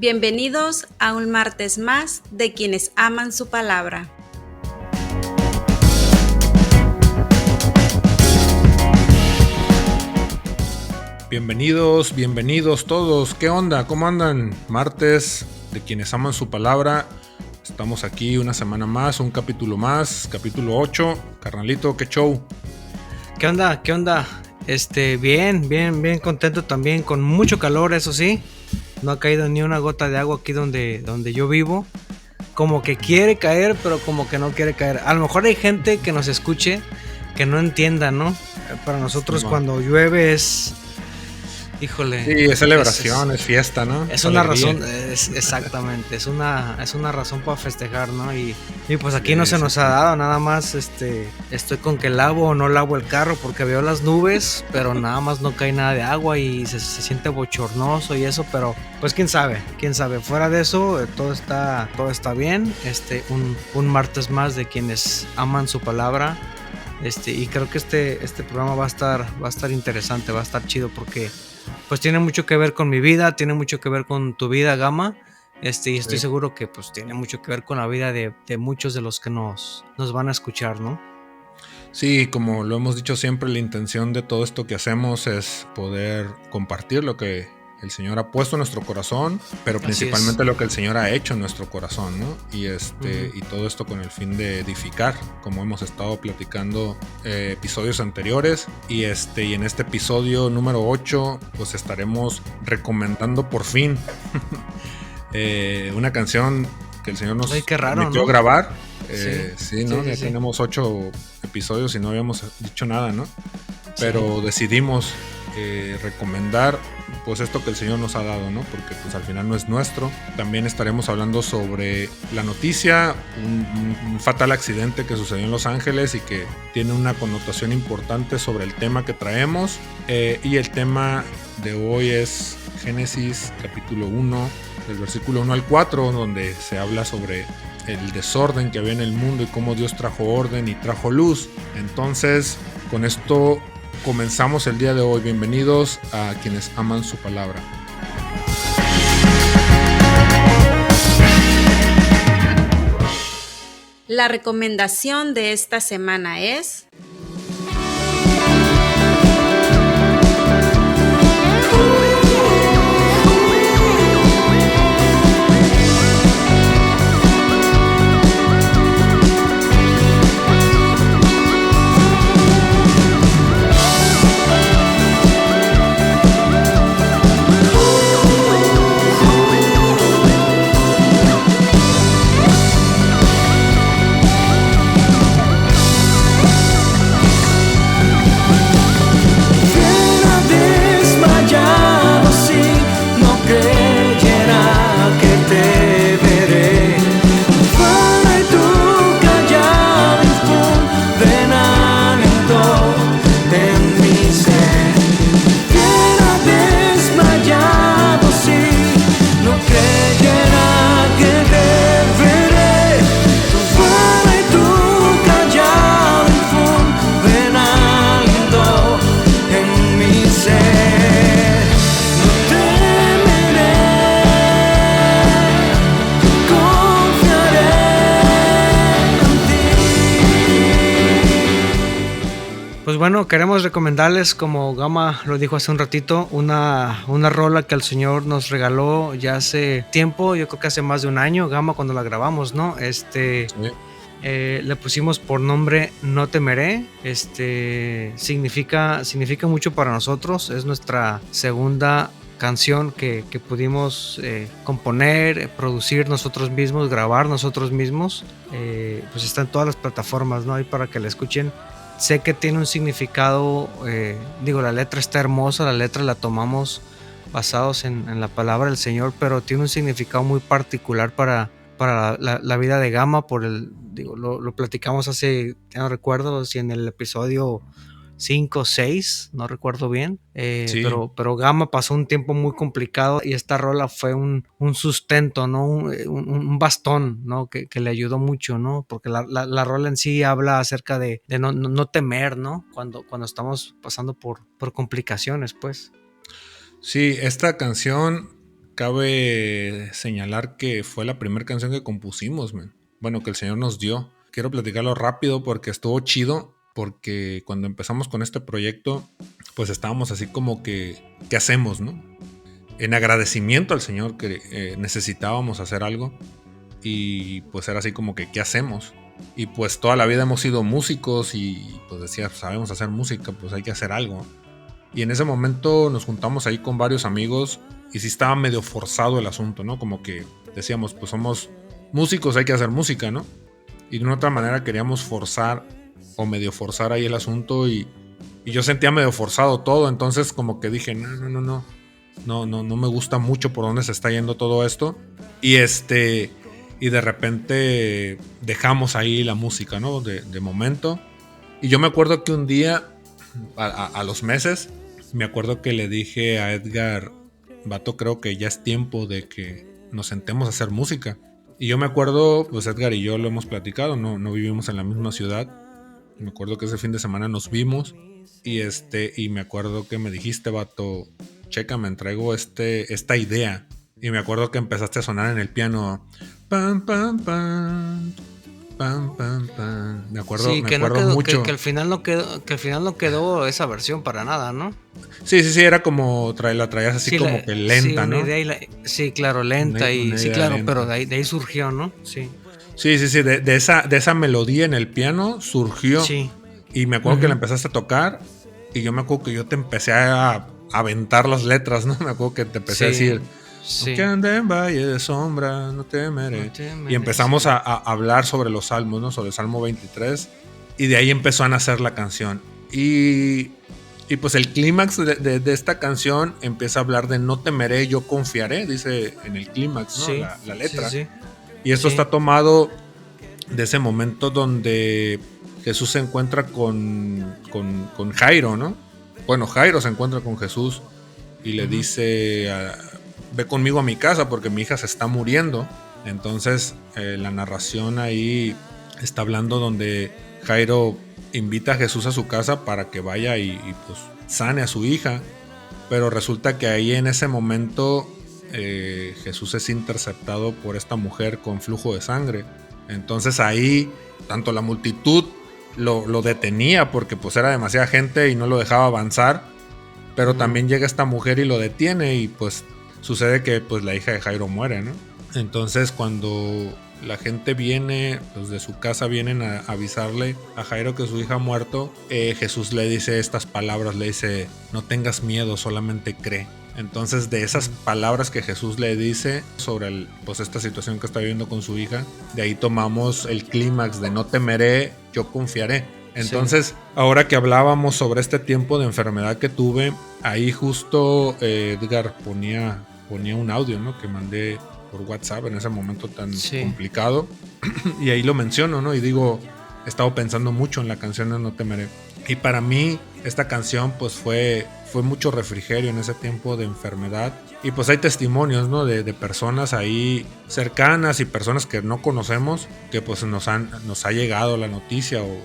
Bienvenidos a un martes más de quienes aman su palabra. Bienvenidos todos. ¿Qué onda? ¿Cómo andan? Martes de quienes aman su palabra. Estamos aquí una semana más, un capítulo más, capítulo 8. Carnalito, ¿qué show? ¿Qué onda? Bien contento también, con mucho calor, eso sí. No ha caído ni una gota de agua aquí donde yo vivo. Como que quiere caer, pero como que no quiere caer. A lo mejor hay gente que nos escuche que no entienda, ¿no? Para nosotros cuando llueve es... Híjole. Sí, es celebración, es fiesta, ¿no? Es una razón, exactamente, es una razón para festejar, ¿no? Y pues aquí no se nos ha dado, nada más estoy con que lavo o no lavo el carro porque veo las nubes, pero nada más no cae nada de agua y se siente bochornoso y eso, pero pues quién sabe, fuera de eso todo está bien, un martes más de quienes aman su palabra. Y creo que este programa va a estar interesante, va a estar chido porque pues tiene mucho que ver con mi vida, tiene mucho que ver con tu vida, Gama, y estoy seguro que pues tiene mucho que ver con la vida de muchos de los que nos van a escuchar, ¿no? Sí, como lo hemos dicho siempre, la intención de todo esto que hacemos es poder compartir lo que el Señor ha puesto en nuestro corazón, pero principalmente lo que el Señor ha hecho en nuestro corazón, ¿no? Y y todo esto con el fin de edificar, como hemos estado platicando episodios anteriores, y en este episodio número 8 pues estaremos recomendando por fin una canción que el Señor nos permitió grabar. Ya tenemos 8 episodios y no habíamos dicho nada, ¿no? Pero decidimos recomendar pues esto que el Señor nos ha dado, ¿no? Porque pues al final no es nuestro. También estaremos hablando sobre la noticia, un fatal accidente que sucedió en Los Ángeles y que tiene una connotación importante sobre el tema que traemos. Y el tema de hoy es Génesis capítulo 1, del versículo 1 al 4, donde se habla sobre el desorden que había en el mundo y cómo Dios trajo orden y trajo luz. Entonces, con esto comenzamos el día de hoy. Bienvenidos a quienes aman su palabra. La recomendación de esta semana es... Bueno, queremos recomendarles, como Gama lo dijo hace un ratito, una rola que el Señor nos regaló ya hace tiempo, yo creo que hace más de un año, Gama, cuando la grabamos, ¿no? Le pusimos por nombre No Temeré. Significa mucho para nosotros, es nuestra segunda canción que pudimos componer, producir nosotros mismos, grabar nosotros mismos. Pues está en todas las plataformas, ¿no? Ahí para que la escuchen. Sé que tiene un significado, la letra está hermosa, la letra la tomamos basados en la palabra del Señor, pero tiene un significado muy particular para la vida de Gama. Lo platicamos hace, ya no recuerdo si en el episodio 5 o 6, no recuerdo bien, pero Gama pasó un tiempo muy complicado y esta rola fue un sustento, ¿no? Un bastón, ¿no? Que le ayudó mucho, ¿no? Porque la rola en sí habla acerca de no temer, ¿no? Cuando estamos pasando por complicaciones, pues. Sí, esta canción cabe señalar que fue la primera canción que compusimos, man. Bueno, que el Señor nos dio. Quiero platicarlo rápido porque estuvo chido, porque cuando empezamos con este proyecto, pues estábamos así como que, ¿qué hacemos, no? En agradecimiento al Señor que necesitábamos hacer algo, y pues era así como que, ¿qué hacemos? Y pues toda la vida hemos sido músicos y pues decía, sabemos hacer música, pues hay que hacer algo. Y en ese momento nos juntamos ahí con varios amigos y sí estaba medio forzado el asunto, ¿no? Como que decíamos, pues somos músicos, hay que hacer música, ¿no? Y de una otra manera queríamos forzar o medio forzar ahí el asunto y yo sentía medio forzado todo, entonces como que dije, no me gusta mucho por dónde se está yendo todo esto. Y de repente dejamos ahí la música, ¿no? De momento. Y yo me acuerdo que un día, a los meses, me acuerdo que le dije a Edgar, vato, creo que ya es tiempo de que nos sentemos a hacer música. Y yo me acuerdo, pues Edgar y yo lo hemos platicado, no vivimos en la misma ciudad. Me acuerdo que ese fin de semana nos vimos y me acuerdo que me dijiste, vato, checa, me traigo esta idea. Y me acuerdo que empezaste a sonar en el piano. Pam, pam, pam. Pam, pam, pam. Me acuerdo, sí, me acuerdo mucho. Que al final no quedó esa versión para nada, ¿no? Sí, era como la traías así, sí, como que lenta, sí, ¿no? Sí, claro, lenta sí, claro, lenta. Pero de ahí surgió, ¿no? Sí. Sí, de esa melodía en el piano surgió. Sí. Y me acuerdo que la empezaste a tocar y yo me acuerdo que yo te empecé a aventar las letras, ¿no? Me acuerdo que te empecé a decir, que ande en valle de sombra, no temeré. Y empezamos a hablar sobre los salmos, ¿no? Sobre el Salmo 23. Y de ahí empezó a nacer la canción. Y pues el clímax de esta canción empieza a hablar de no temeré, yo confiaré, dice en el clímax, ¿no? Sí, la letra. Sí. Y esto está tomado de ese momento donde Jesús se encuentra con Jairo, ¿no? Bueno, Jairo se encuentra con Jesús y le dice, ve conmigo a mi casa porque mi hija se está muriendo. Entonces la narración ahí está hablando donde Jairo invita a Jesús a su casa para que vaya y pues sane a su hija. Pero resulta que ahí en ese momento Jesús es interceptado por esta mujer con flujo de sangre. Entonces ahí tanto la multitud lo detenía porque pues era demasiada gente y no lo dejaba avanzar, pero también llega esta mujer y lo detiene y pues sucede que pues la hija de Jairo muere, ¿no? Entonces cuando la gente viene, pues de su casa vienen a avisarle a Jairo que su hija ha muerto, Jesús le dice estas palabras, le dice, no tengas miedo, solamente cree. Entonces de esas palabras que Jesús le dice sobre pues esta situación que está viviendo con su hija, de ahí tomamos el clímax de no temeré, yo confiaré. Entonces, ahora que hablábamos sobre este tiempo de enfermedad que tuve, ahí justo Edgar ponía un audio, ¿no? Que mandé por WhatsApp en ese momento tan complicado. Y ahí lo menciono, ¿no? Y digo, he estado pensando mucho en la canción de No Temeré. Y para mí, esta canción pues fue mucho refrigerio en ese tiempo de enfermedad. Y pues hay testimonios, ¿no? De personas ahí cercanas y personas que no conocemos, que pues nos ha llegado la noticia o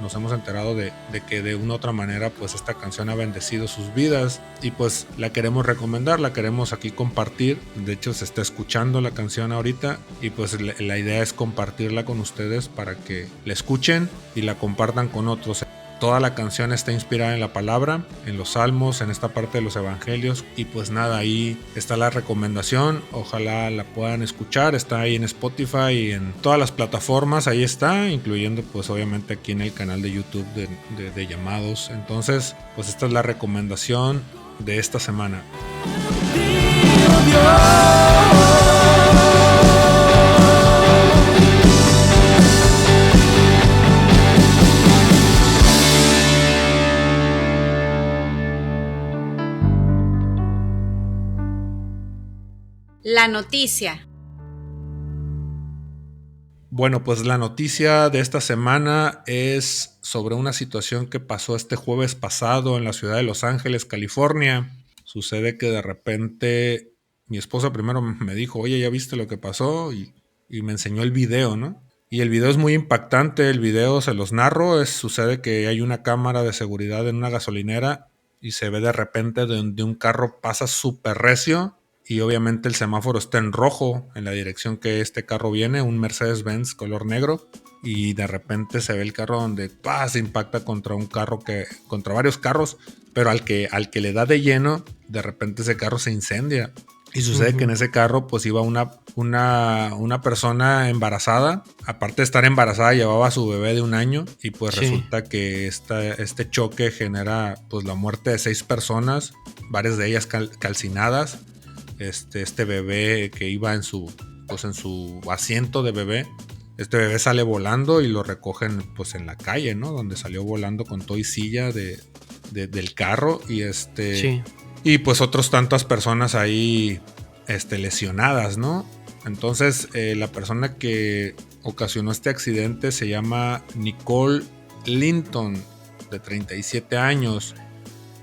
nos hemos enterado de que de una u otra manera pues esta canción ha bendecido sus vidas. Y pues la queremos recomendar, la queremos aquí compartir. De hecho se está escuchando la canción ahorita y pues la idea es compartirla con ustedes para que la escuchen y la compartan con otros. Toda la canción está inspirada en la palabra, en los salmos, en esta parte de los evangelios. Y pues nada, ahí está la recomendación. Ojalá la puedan escuchar. Está ahí en Spotify y en todas las plataformas. Ahí está, incluyendo pues obviamente aquí en el canal de YouTube de Llamados. Entonces, pues esta es la recomendación de esta semana. La noticia. Bueno, pues la noticia de esta semana es sobre una situación que pasó este jueves pasado en la ciudad de Los Ángeles, California. Sucede que de repente mi esposa primero me dijo, oye, ¿ya viste lo que pasó? Y me enseñó el video, ¿no? Y el video es muy impactante, el video se los narro, sucede que hay una cámara de seguridad en una gasolinera y se ve de repente donde un carro pasa súper recio y obviamente el semáforo está en rojo en la dirección que este carro viene, un Mercedes-Benz color negro, y de repente se ve el carro donde se impacta contra un carro contra varios carros, pero al que le da de lleno, de repente ese carro se incendia. Y sucede que en ese carro pues iba una persona embarazada. Aparte de estar embarazada, llevaba a su bebé de 1 año. Y pues resulta que este choque genera pues la muerte de 6 personas, varias de ellas calcinadas. Este bebé que iba en su asiento de bebé, este bebé sale volando y lo recogen pues en la calle, ¿no? Donde salió volando con todo y silla del carro. Y y pues otras tantas personas ahí lesionadas, ¿no? Entonces la persona que ocasionó este accidente se llama Nicole Linton, de 37 años.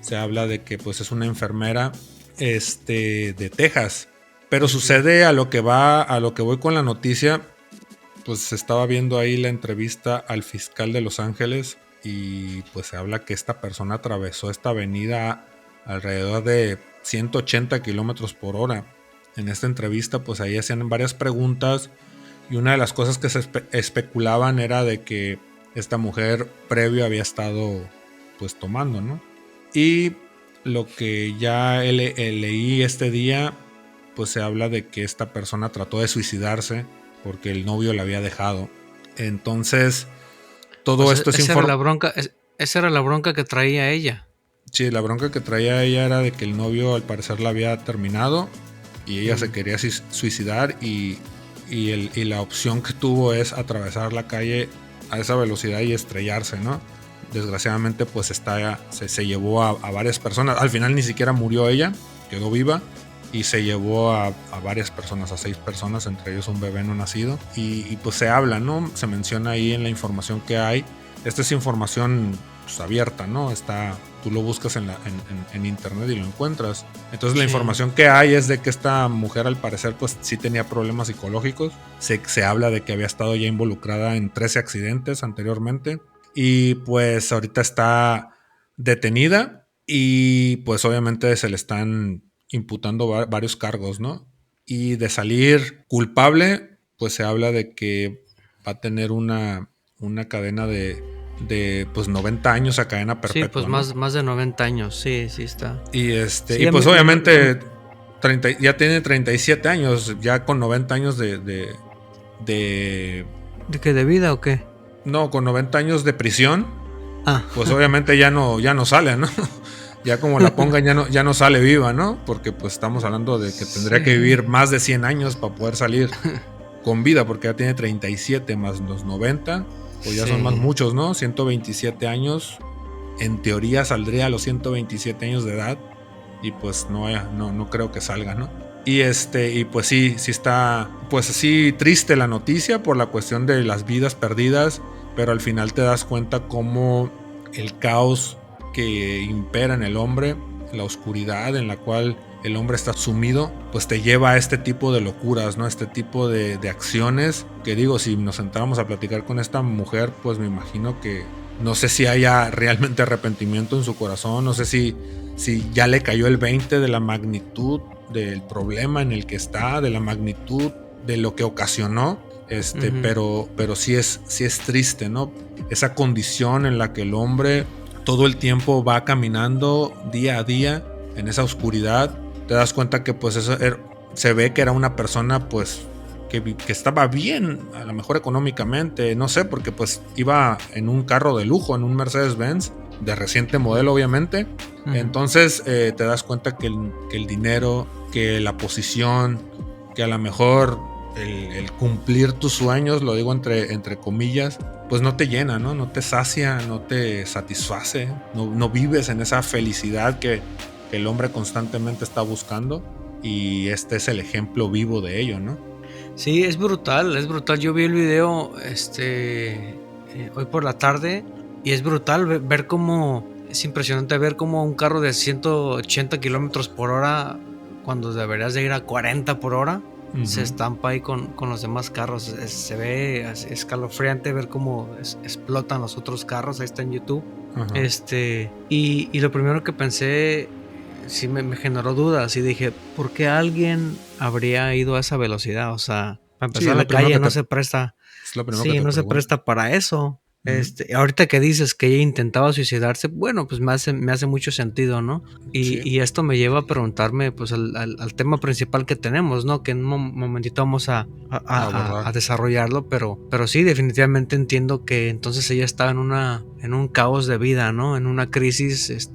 Se habla de que pues es una enfermera de Texas. Pero sucede a lo que voy con la noticia, pues se estaba viendo ahí la entrevista al fiscal de Los Ángeles y pues se habla que esta persona atravesó esta avenida alrededor de 180 kilómetros por hora. En esta entrevista pues ahí hacían varias preguntas y una de las cosas que se especulaban era de que esta mujer previo había estado pues tomando, ¿no? Y lo que ya leí este día, pues se habla de que esta persona trató de suicidarse porque el novio la había dejado. Entonces todo esto es esa era la bronca que traía ella. Sí, la bronca que traía ella era de que el novio al parecer la había terminado y ella se quería suicidar y la opción que tuvo es atravesar la calle a esa velocidad y estrellarse, ¿no? Desgraciadamente pues se llevó a varias personas. Al final ni siquiera murió ella, quedó viva y se llevó a varias personas, a 6 personas, entre ellos un bebé no nacido. Y pues se habla, ¿no? Se menciona ahí en la información que hay. Esta es información pues abierta, ¿no? Tú lo buscas en internet y lo encuentras. Entonces la información que hay es de que esta mujer al parecer pues sí tenía problemas psicológicos. Se habla de que había estado ya involucrada en 13 accidentes anteriormente y pues ahorita está detenida y pues obviamente se le están imputando varios cargos, ¿no? Y de salir culpable pues se habla de que va a tener una cadena de pues 90 años a cadena perpetua. Sí, pues ¿no? más de 90 años, sí está. Y y pues obviamente ya tiene 37 años, ya con 90 años ¿De qué? ¿De vida o qué? No, con 90 años de prisión. Pues obviamente ya no sale, ¿no? Ya como la pongan ya no sale viva, ¿no? Porque pues estamos hablando de que tendría que vivir más de 100 años para poder salir con vida, porque ya tiene 37 más los 90. Pues ya son más muchos, ¿no? 127 años. En teoría saldría a los 127 años de edad. Y pues no creo que salga, ¿no? Y pues sí está pues así triste la noticia por la cuestión de las vidas perdidas. Pero al final te das cuenta cómo el caos que impera en el hombre, la oscuridad en la cual el hombre está sumido, pues te lleva a este tipo de locuras, ¿no? Este tipo de acciones que digo, si nos sentáramos a platicar con esta mujer, pues me imagino que no sé si haya realmente arrepentimiento en su corazón, no sé si ya le cayó el 20 de la magnitud del problema en el que está, de la magnitud de lo que ocasionó, pero sí es triste, ¿no? Esa condición en la que el hombre todo el tiempo va caminando día a día en esa oscuridad. Te das cuenta que pues eso se ve que era una persona pues que estaba bien, a lo mejor económicamente, no sé, porque pues iba en un carro de lujo, en un Mercedes-Benz de reciente modelo obviamente. Entonces te das cuenta que el dinero, que la posición, que a lo mejor el cumplir tus sueños, lo digo entre comillas, pues no te llena, ¿no? No te sacia, no te satisface, no vives en esa felicidad que el hombre constantemente está buscando, y este es el ejemplo vivo de ello, ¿no? Sí, es brutal. Yo vi el video hoy por la tarde y es brutal ver cómo, es impresionante ver cómo un carro de 180 kilómetros por hora, cuando deberías de ir a 40 por hora, se estampa ahí con los demás carros. Se ve escalofriante ver cómo explotan los otros carros. Ahí está en YouTube. Y lo primero que pensé sí me generó dudas y dije, ¿por qué alguien habría ido a esa velocidad? O sea, para empezar, la calle no se presta. Es lo primero Sí, que te no se pregunto. presta para eso. Ahorita que dices que ella intentaba suicidarse, bueno, pues me hace mucho sentido, ¿no? Y esto me lleva a preguntarme, pues, al tema principal que tenemos, ¿no? Que en un momentito vamos a desarrollarlo, pero sí, definitivamente entiendo que entonces ella estaba en un caos de vida, ¿no? En una crisis,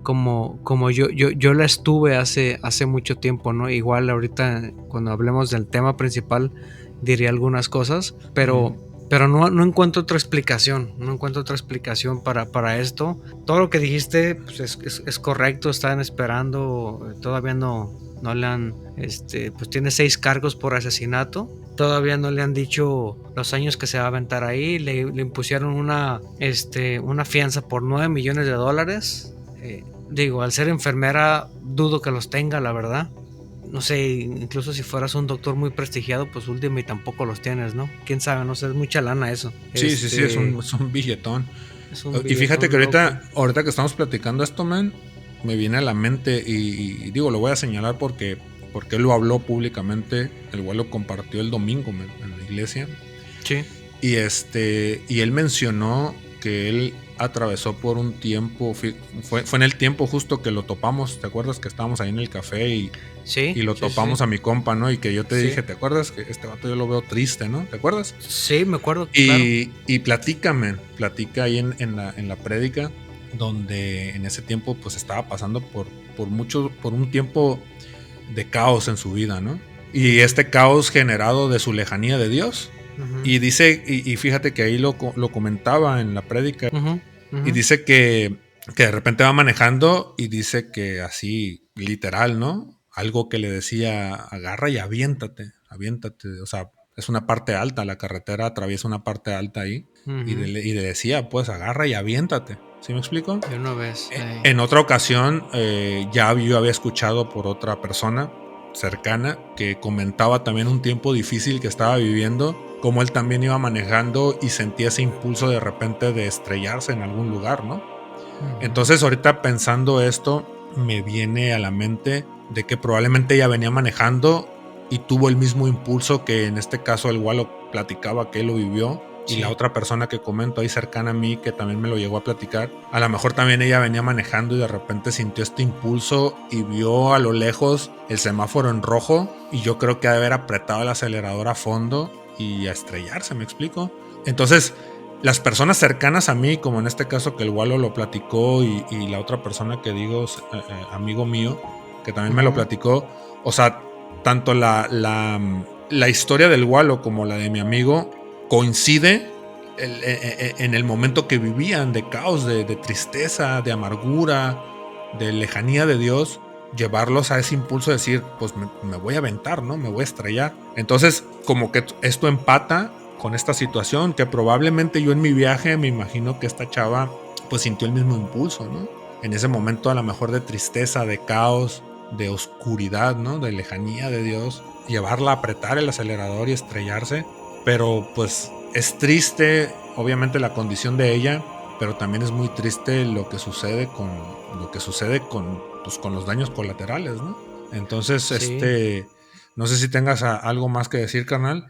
como yo la estuve hace mucho tiempo, ¿no? Igual ahorita, cuando hablemos del tema principal, diría algunas cosas, pero no encuentro otra explicación. No encuentro otra explicación para esto. Todo lo que dijiste, pues, es correcto. Están esperando. Todavía no le han. Pues tiene 6 cargos por asesinato. Todavía no le han dicho los años que se va a aventar ahí. Le impusieron una fianza por $9 millones. Digo, al ser enfermera, dudo que los tenga, la verdad. No sé, incluso si fueras un doctor muy prestigiado, pues último y tampoco los tienes, ¿no? Quién sabe, no sé, es mucha lana eso. Sí, es un billetón. Y fíjate que ahorita que estamos platicando esto, man, me viene a la mente y digo, lo voy a señalar porque él lo habló públicamente, el güey lo compartió el domingo, man, en la iglesia. Sí. Y él mencionó que él atravesó por un tiempo, fue en el tiempo justo que lo topamos, ¿te acuerdas que estábamos ahí en el café y lo topamos a mi compa, ¿no? Y que yo te dije, ¿te acuerdas? Que este vato yo lo veo triste, ¿no? ¿Te acuerdas? Sí, me acuerdo, y platica ahí en la prédica, donde en ese tiempo pues estaba pasando por un tiempo de caos en su vida, ¿no? Y este caos generado de su lejanía de Dios. Y dice, y fíjate que ahí lo comentaba en la prédica, y dice que de repente va manejando y dice que así, literal, ¿no? Algo que le decía, agarra y aviéntate, o sea, es una parte alta, la carretera atraviesa una parte alta ahí, y le decía, pues, agarra y aviéntate, ¿sí me explico? De una vez. En otra ocasión, yo había escuchado por otra persona cercana que comentaba también un tiempo difícil que estaba viviendo, como él también iba manejando y sentía ese impulso de repente de estrellarse en algún lugar, ¿no? Entonces ahorita pensando esto, me viene a la mente de que probablemente ella venía manejando y tuvo el mismo impulso que en este caso el Walo platicaba que él lo vivió. Y la otra persona que comento ahí cercana a mí, que también me lo llegó a platicar, a lo mejor también ella venía manejando y de repente sintió este impulso y vio a lo lejos el semáforo en rojo, y yo creo que ha de haber apretado el acelerador a fondo y a estrellarse, ¿me explico? Entonces, las personas cercanas a mí, como en este caso que el Walo lo platicó, y la otra persona que digo, amigo mío, que también me lo platicó, o sea, tanto la historia del Walo como la de mi amigo coincide en el momento que vivían de caos, de tristeza, de amargura, de lejanía de Dios, llevarlos a ese impulso de decir, pues me voy a aventar, ¿no? Me voy a estrellar. Entonces, como que esto empata con esta situación, que probablemente yo en mi viaje me imagino que esta chava pues sintió el mismo impulso, ¿no? En ese momento a lo mejor de tristeza, de caos, de oscuridad, ¿no? De lejanía de Dios, llevarla a apretar el acelerador y estrellarse. Pero pues es triste, obviamente, la condición de ella, pero también es muy triste lo que sucede con los daños colaterales, ¿no? Entonces, no sé si tengas algo más que decir, carnal.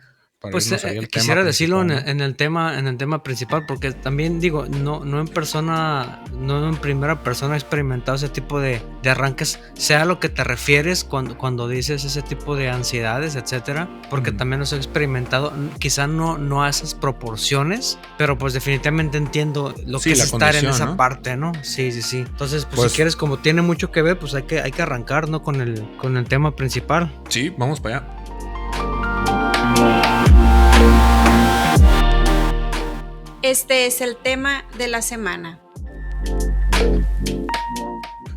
Pues quisiera decirlo en el tema principal, porque también digo, no en primera persona he experimentado ese tipo de arranques, sea a lo que te refieres cuando dices ese tipo de ansiedades, etcétera, porque también los he experimentado, quizá no a esas proporciones, pero pues definitivamente entiendo lo que es estar en esa, ¿no? Parte, ¿no? Sí. Entonces, pues si quieres, como tiene mucho que ver, pues hay que arrancar, ¿no? Con el tema principal. Sí, vamos para allá. Este es el tema de la semana.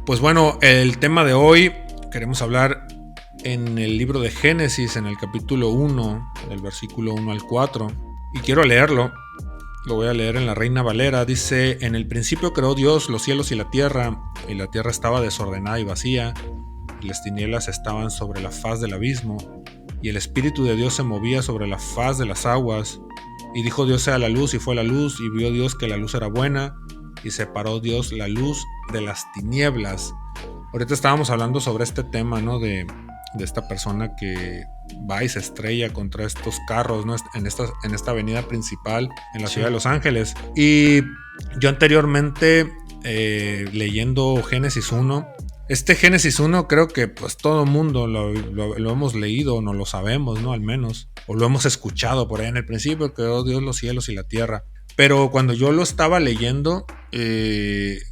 Pues bueno, el tema de hoy queremos hablar en el libro de Génesis, en el capítulo 1, del versículo 1 al 4. Y quiero leerlo. Lo voy a leer en la Reina Valera. Dice: en el principio creó Dios los cielos y la tierra estaba desordenada y vacía, y las tinieblas estaban sobre la faz del abismo, y el Espíritu de Dios se movía sobre la faz de las aguas. Y dijo Dios: sea la luz, y fue la luz, y vio Dios que la luz era buena, y separó Dios la luz de las tinieblas. ahorita estábamos hablando sobre este tema, ¿no? De esta persona que va y se estrella contra estos carros, ¿no? En esta avenida principal en la ciudad de Los Ángeles. Y yo anteriormente, leyendo Génesis 1, Génesis 1 creo que pues todo el mundo lo hemos leído, no lo sabemos, ¿no? Al menos, o lo hemos escuchado por ahí en el principio, que creó Dios los cielos y la tierra. Pero cuando yo lo estaba leyendo,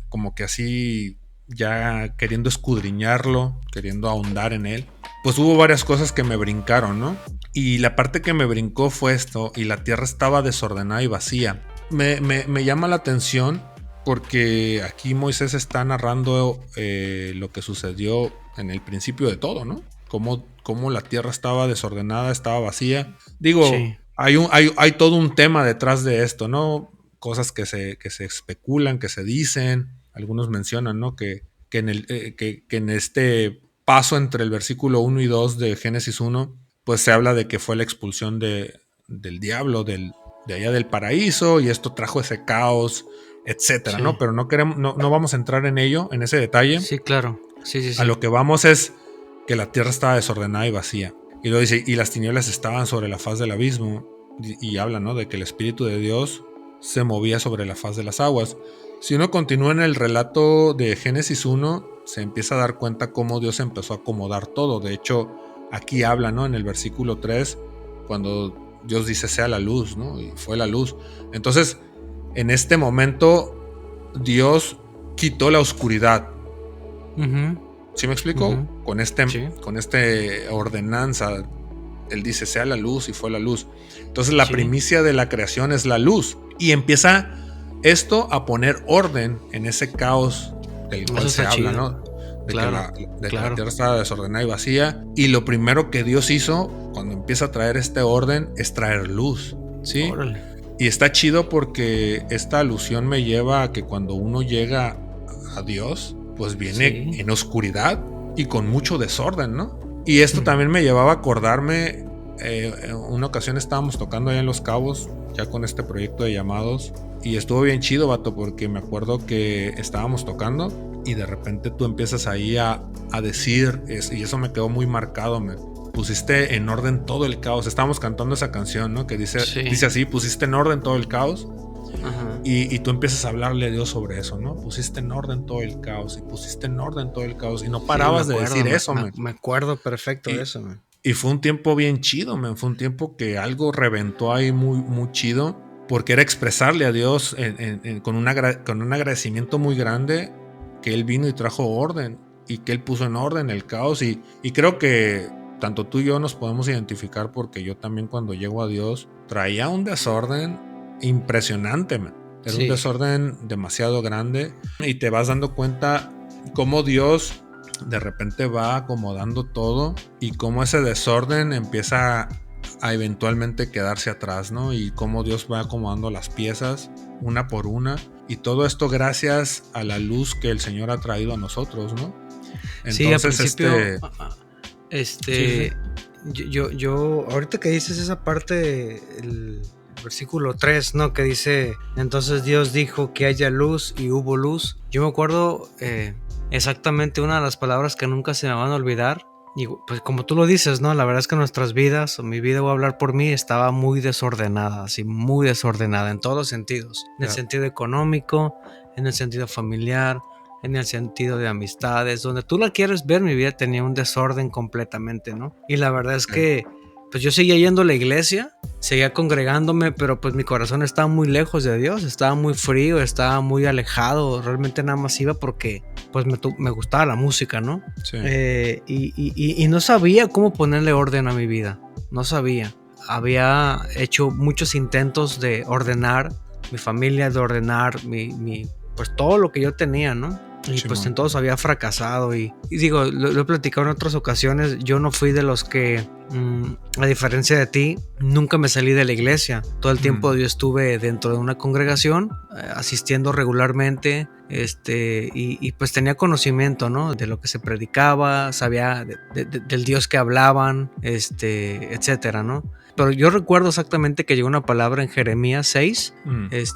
como que así, ya queriendo escudriñarlo, queriendo ahondar en él, pues hubo varias cosas que me brincaron, ¿no? Y la parte que me brincó fue esto: y la tierra estaba desordenada y vacía. Me llama la atención porque aquí Moisés está narrando lo que sucedió en el principio de todo, ¿no? Cómo la tierra estaba desordenada, estaba vacía. Digo, sí. Hay todo un tema detrás de esto, ¿no? Cosas que se especulan, que se dicen. Algunos mencionan, ¿no? Que en este paso entre el versículo 1 y 2 de Génesis 1, pues se habla de que fue la expulsión del diablo de allá del paraíso, y esto trajo ese caos, etcétera, sí. ¿no? Pero no vamos a entrar en ello, en ese detalle. Sí, claro. Sí. A lo que vamos es que la tierra estaba desordenada y vacía. Y lo dice, y las tinieblas estaban sobre la faz del abismo. Y habla, ¿no? De que el Espíritu de Dios se movía sobre la faz de las aguas. Si uno continúa en el relato de Génesis 1, se empieza a dar cuenta cómo Dios empezó a acomodar todo. De hecho, aquí habla, ¿no? En el versículo 3, cuando Dios dice sea la luz, ¿no? Y fue la luz. Entonces, en este momento, Dios quitó la oscuridad. ¿Sí me explico? Con este ordenanza, Él dice sea la luz y fue la luz. Entonces la primicia de la creación es la luz. Y empieza esto a poner orden en ese caos del cual se habla, ¿no? Que la tierra estaba desordenada y vacía. Y lo primero que Dios hizo cuando empieza a traer este orden es traer luz, ¿sí? Órale. Y está chido porque esta alusión me lleva a que cuando uno llega a Dios, pues viene en oscuridad y con mucho desorden, ¿no? Y esto también me llevaba a acordarme, en una ocasión estábamos tocando allá en Los Cabos, ya con este proyecto de llamados, y estuvo bien chido, vato, porque me acuerdo que estábamos tocando y de repente tú empiezas ahí a decir, y eso me quedó muy marcado, pusiste en orden todo el caos. Estábamos cantando esa canción, ¿no? Que dice así, pusiste en orden todo el caos. Y tú empiezas a hablarle a Dios sobre eso, ¿no? Pusiste en orden todo el caos y pusiste en orden todo el caos y no parabas de decir eso, me acuerdo perfecto de eso, man. Y fue un tiempo bien chido, man. Fue un tiempo que algo reventó ahí muy, muy chido, porque era expresarle a Dios con un agradecimiento muy grande que Él vino y trajo orden y que Él puso en orden el caos. Y creo que tanto tú y yo nos podemos identificar, porque yo también cuando llego a Dios traía un desorden impresionante, man. Era un desorden demasiado grande, y te vas dando cuenta cómo Dios de repente va acomodando todo y cómo ese desorden empieza a eventualmente quedarse atrás, ¿no? Y cómo Dios va acomodando las piezas una por una, y todo esto gracias a la luz que el Señor ha traído a nosotros, ¿no? Entonces, yo ahorita que dices esa parte, el versículo 3, ¿no? Que dice, entonces Dios dijo que haya luz y hubo luz. Yo me acuerdo exactamente una de las palabras que nunca se me van a olvidar. Y pues como tú lo dices, ¿no? La verdad es que nuestras vidas, o mi vida, voy a hablar por mí, estaba muy desordenada, así muy desordenada en todos los sentidos. En el sentido económico, en el sentido familiar, en el sentido de amistades. Donde tú la quieres ver, mi vida tenía un desorden completamente, ¿no? Y la verdad es que pues yo seguía yendo a la iglesia, seguía congregándome, pero pues mi corazón estaba muy lejos de Dios, estaba muy frío, estaba muy alejado. Realmente nada más iba porque pues me gustaba la música, ¿no? Sí. Y no sabía cómo ponerle orden a mi vida, no sabía. Había hecho muchos intentos de ordenar mi familia, de ordenar pues todo lo que yo tenía, ¿no? Y pues en todos había fracasado. Y digo, lo he platicado en otras ocasiones. Yo no fui de los que, a diferencia de ti, nunca me salí de la iglesia. Todo el tiempo yo estuve dentro de una congregación, asistiendo regularmente, y pues tenía conocimiento, ¿no? De lo que se predicaba, sabía del Dios que hablaban, etcétera, ¿no? pero yo recuerdo exactamente que llegó una palabra en Jeremías 6.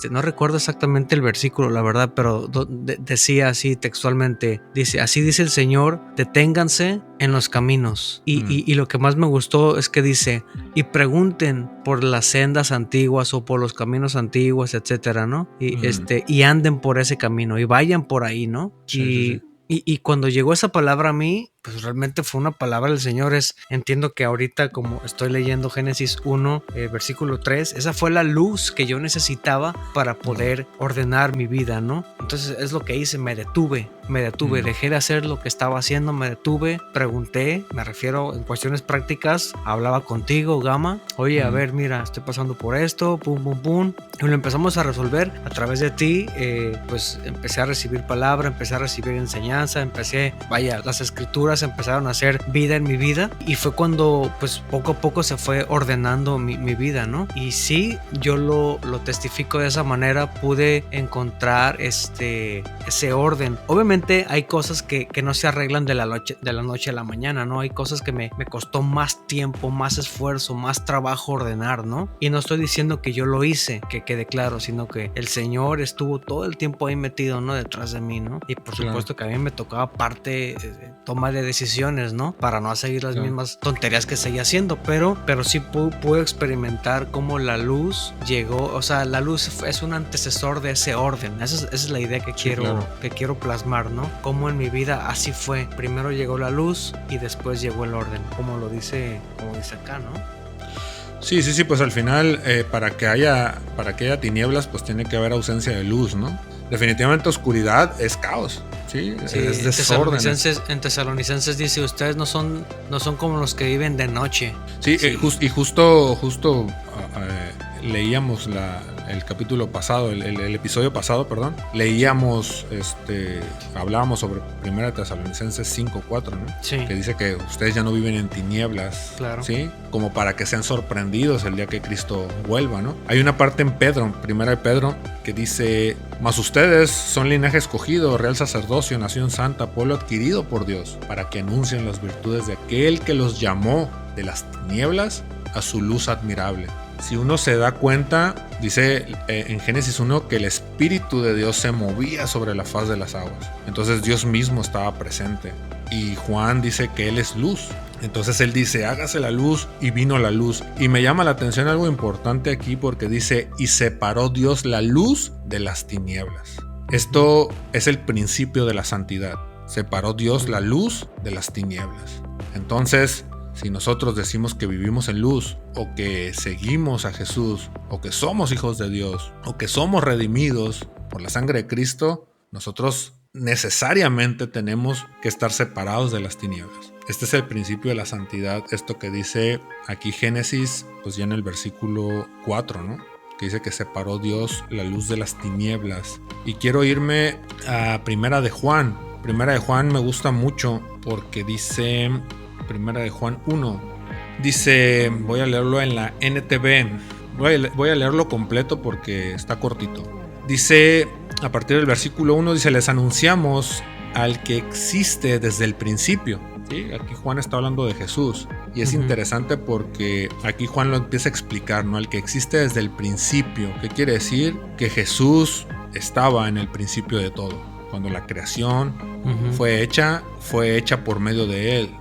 No recuerdo exactamente el versículo, la verdad, pero decía así textualmente, dice, así dice el Señor, deténganse en los caminos. Y lo que más me gustó es que dice, y pregunten por las sendas antiguas o por los caminos antiguos, etcétera, ¿no? Y anden por ese camino y vayan por ahí, ¿no? Sí. Y cuando llegó esa palabra a mí, pues realmente fue una palabra del Señor. Entiendo que ahorita, como estoy leyendo Génesis 1, versículo 3, esa fue la luz que yo necesitaba para poder ordenar mi vida, ¿no? Entonces es lo que hice, me detuve, dejé de hacer lo que estaba haciendo, me detuve, pregunté, me refiero en cuestiones prácticas, hablaba contigo, Gama, oye, a ver, mira, estoy pasando por esto, pum, pum, pum, y lo empezamos a resolver a través de ti. Pues empecé a recibir palabra, empecé a recibir enseñanza, las escrituras empezaron a hacer vida en mi vida, y fue cuando pues poco a poco se fue ordenando mi vida, ¿no? Y sí, yo lo testifico de esa manera, pude encontrar ese orden. Obviamente hay cosas que no se arreglan de la noche a la mañana, ¿no? Hay cosas que me costó más tiempo, más esfuerzo, más trabajo ordenar, ¿no? Y no estoy diciendo que yo lo hice, que quede claro, sino que el Señor estuvo todo el tiempo ahí metido, ¿no? Detrás de mí, ¿no? Y por supuesto que a mí me tocaba parte toma de decisiones, ¿no? Para no seguir las mismas tonterías que seguía haciendo, pero sí pude experimentar cómo la luz llegó. O sea, la luz es un antecesor de ese orden. Esa es la idea que quiero plasmar, ¿no? Como en mi vida así fue. Primero llegó la luz y después llegó el orden, como dice acá, ¿no? Sí, pues al final para que haya tinieblas, pues tiene que haber ausencia de luz, ¿no? Definitivamente oscuridad es caos, ¿sí? Es desorden. En Tesalonicenses dice, ustedes no son como los que viven de noche. Sí, sí. Justo leíamos el capítulo pasado, el episodio pasado, perdón, leíamos, hablábamos sobre 1 Tesalonicenses 5:4, ¿no? Sí. Que dice que ustedes ya no viven en tinieblas, claro, ¿sí? Como para que sean sorprendidos el día que Cristo vuelva, ¿no? Hay una parte en Pedro, 1 de Pedro, que dice, mas ustedes son linaje escogido, real sacerdocio, nación santa, pueblo adquirido por Dios, para que anuncien las virtudes de aquel que los llamó de las tinieblas a su luz admirable. Si uno se da cuenta, dice en Génesis 1 que el Espíritu de Dios se movía sobre la faz de las aguas. Entonces Dios mismo estaba presente. Y Juan dice que Él es luz. Entonces Él dice, hágase la luz, y vino la luz. Y me llama la atención algo importante aquí, porque dice, y separó Dios la luz de las tinieblas. Esto es el principio de la santidad. Separó Dios la luz de las tinieblas. Entonces, si nosotros decimos que vivimos en luz, o que seguimos a Jesús, o que somos hijos de Dios, o que somos redimidos por la sangre de Cristo, nosotros necesariamente tenemos que estar separados de las tinieblas. Este es el principio de la santidad, esto que dice aquí Génesis, pues ya en el versículo 4, ¿no? Que dice que separó Dios la luz de las tinieblas. Y quiero irme a Primera de Juan. Primera de Juan me gusta mucho porque dice... Primera de Juan 1. Dice, voy a leerlo en la NTV. Voy a leerlo completo porque está cortito. Dice, a partir del versículo 1, dice, les anunciamos al que existe desde el principio. ¿Sí? Aquí Juan está hablando de Jesús. Y es interesante porque aquí Juan lo empieza a explicar, ¿no? Al que existe desde el principio. ¿Qué quiere decir? Que Jesús estaba en el principio de todo. Cuando la creación fue hecha por medio de Él.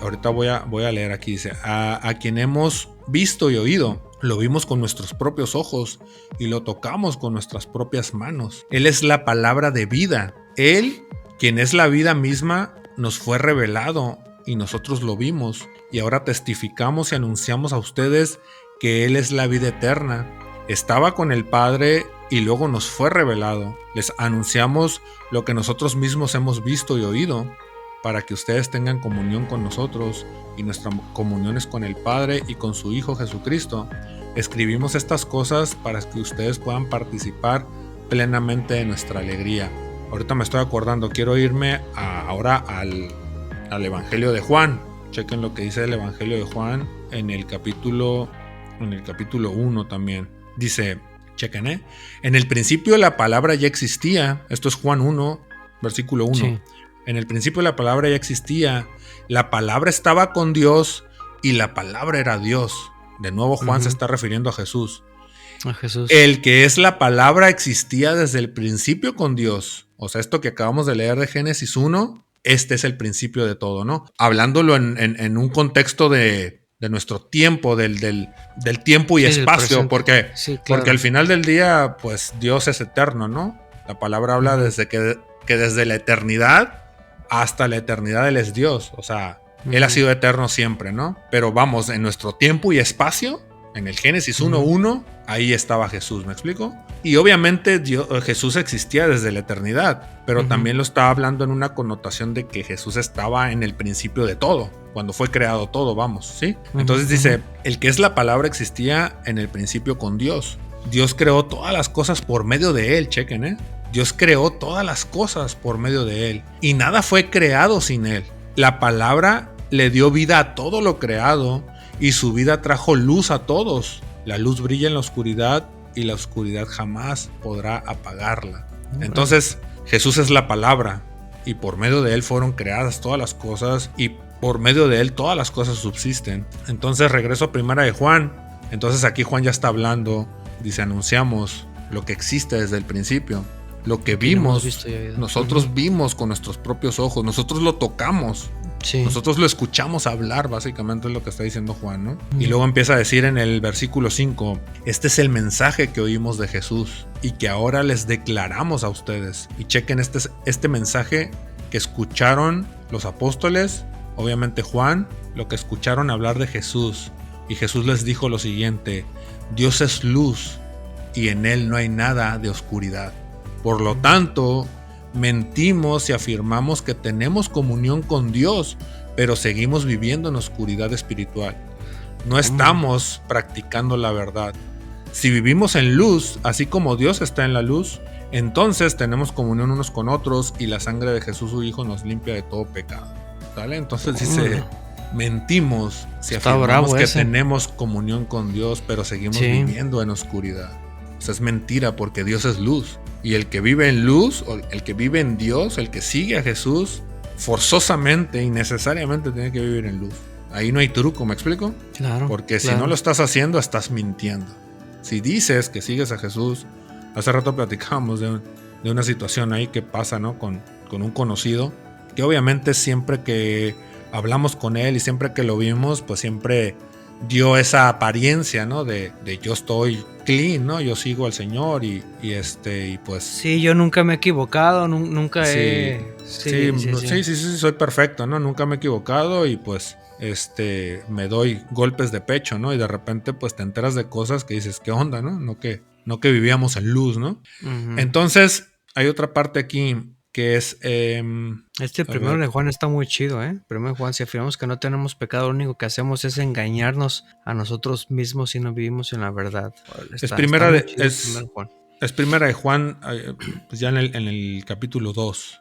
Ahorita voy a leer aquí, dice, a quien hemos visto y oído, lo vimos con nuestros propios ojos y lo tocamos con nuestras propias manos. Él es la palabra de vida. Él, quien es la vida misma, nos fue revelado y nosotros lo vimos. Y ahora testificamos y anunciamos a ustedes que Él es la vida eterna. Estaba con el Padre y luego nos fue revelado. Les anunciamos lo que nosotros mismos hemos visto y oído, para que ustedes tengan comunión con nosotros, y nuestra comunión es con el Padre y con su Hijo Jesucristo. Escribimos estas cosas para que ustedes puedan participar plenamente de nuestra alegría. Ahorita me estoy acordando, quiero irme ahora al Evangelio de Juan. Chequen lo que dice el Evangelio de Juan en el capítulo 1 también. Dice, chequen, en el principio la palabra ya existía. Esto es Juan 1, versículo 1. Sí. En el principio la palabra ya existía, la palabra estaba con Dios y la palabra era Dios. De nuevo Juan se está refiriendo a Jesús. A Jesús. El que es la palabra existía desde el principio con Dios. O sea, esto que acabamos de leer de Génesis 1, este es el principio de todo, ¿no? Hablándolo en un contexto de nuestro tiempo, del tiempo y espacio, porque al final del día, pues Dios es eterno, ¿no? La palabra habla desde que desde la eternidad hasta la eternidad Él es Dios. O sea, Él ha sido eterno siempre, ¿no? Pero vamos, en nuestro tiempo y espacio, en el Génesis 1:1, ahí estaba Jesús, ¿me explico? Y obviamente Jesús existía desde la eternidad, pero también lo estaba hablando en una connotación de que Jesús estaba en el principio de todo, cuando fue creado todo, vamos, ¿sí? Entonces dice, el que es la palabra existía en el principio con Dios. Dios creó todas las cosas por medio de Él, chequen, ¿eh? Dios creó todas las cosas por medio de Él, y nada fue creado sin Él. La palabra le dio vida a todo lo creado, y su vida trajo luz a todos. La luz brilla en la oscuridad y la oscuridad jamás podrá apagarla. Entonces, Jesús es la palabra y por medio de Él fueron creadas todas las cosas y por medio de Él todas las cosas subsisten. Entonces, regreso a Primera de Juan. Entonces, aquí Juan ya está hablando. Dice, anunciamos lo que existe desde el principio. Lo que vimos, nosotros vimos con nuestros propios ojos. Nosotros lo tocamos. Sí. Nosotros lo escuchamos hablar, básicamente es lo que está diciendo Juan, ¿no? Y luego empieza a decir en el versículo 5, este es el mensaje que oímos de Jesús y que ahora les declaramos a ustedes. Y chequen este mensaje que escucharon los apóstoles, obviamente Juan, lo que escucharon hablar de Jesús. Y Jesús les dijo lo siguiente, Dios es luz y en Él no hay nada de oscuridad. Por lo tanto, mentimos y afirmamos que tenemos comunión con Dios, pero seguimos viviendo en oscuridad espiritual. No estamos practicando la verdad. Si vivimos en luz, así como Dios está en la luz, entonces tenemos comunión unos con otros y la sangre de Jesús su Hijo nos limpia de todo pecado. ¿Sale? Entonces dice, mentimos si afirmamos que tenemos comunión con Dios, pero seguimos viviendo en oscuridad. O sea, es mentira porque Dios es luz. Y el que vive en luz, o el que vive en Dios, el que sigue a Jesús, forzosamente y necesariamente tiene que vivir en luz. Ahí no hay truco, ¿me explico? Claro. Porque si no lo estás haciendo, estás mintiendo. Si dices que sigues a Jesús, hace rato platicábamos de una situación ahí que pasa, ¿no? Con un conocido, que obviamente siempre que hablamos con él y siempre que lo vimos, pues siempre dio esa apariencia, ¿no? De yo estoy clean, ¿no? Yo sigo al Señor y pues... Sí, yo nunca me he equivocado, nunca he... Sí, soy perfecto, ¿no? Nunca me he equivocado y pues me doy golpes de pecho, ¿no? Y de repente pues te enteras de cosas que dices, ¿qué onda, no? No que vivíamos en luz, ¿no? Entonces, hay otra parte aquí que es... primero de Juan está muy chido, ¿eh? Primero de Juan, si afirmamos que no tenemos pecado, lo único que hacemos es engañarnos a nosotros mismos y no vivimos en la verdad. Es primera de Juan, pues ya en el capítulo 2.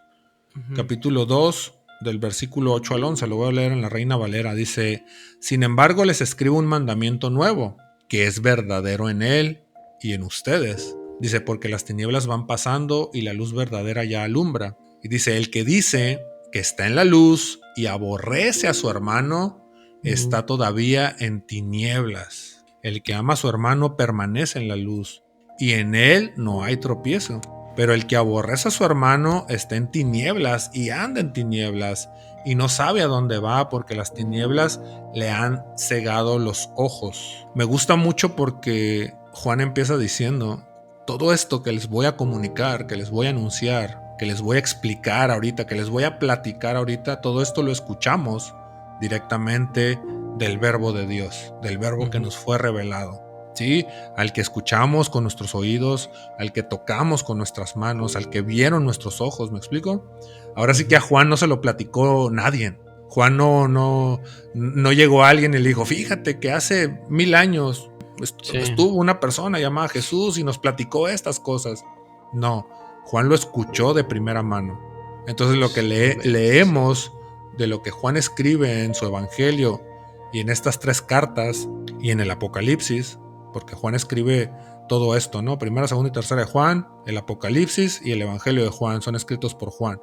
Capítulo 2, del versículo 8 al 11, lo voy a leer en la Reina Valera. Dice, sin embargo les escribo un mandamiento nuevo, que es verdadero en él y en ustedes. Dice, porque las tinieblas van pasando y la luz verdadera ya alumbra. Y dice, el que dice que está en la luz y aborrece a su hermano, está todavía en tinieblas. El que ama a su hermano permanece en la luz, y en él no hay tropiezo. Pero el que aborrece a su hermano está en tinieblas y anda en tinieblas, y no sabe a dónde va porque las tinieblas le han cegado los ojos. Me gusta mucho porque Juan empieza diciendo, todo esto que les voy a comunicar, que les voy a anunciar, que les voy a explicar ahorita, que les voy a platicar ahorita, todo esto lo escuchamos directamente del verbo de Dios, del verbo que nos fue revelado, ¿sí? Al que escuchamos con nuestros oídos, al que tocamos con nuestras manos, al que vieron nuestros ojos, ¿me explico? Ahora sí que a Juan no se lo platicó nadie. Juan no llegó a alguien y le dijo, fíjate que hace 1000 años estuvo una persona llamada Jesús y nos platicó estas cosas. No, Juan lo escuchó de primera mano. Entonces lo que leemos de lo que Juan escribe en su evangelio y en estas 3 cartas y en el Apocalipsis, porque Juan escribe todo esto, ¿no? Primera, segunda y tercera de Juan, el Apocalipsis y el evangelio de Juan son escritos por Juan.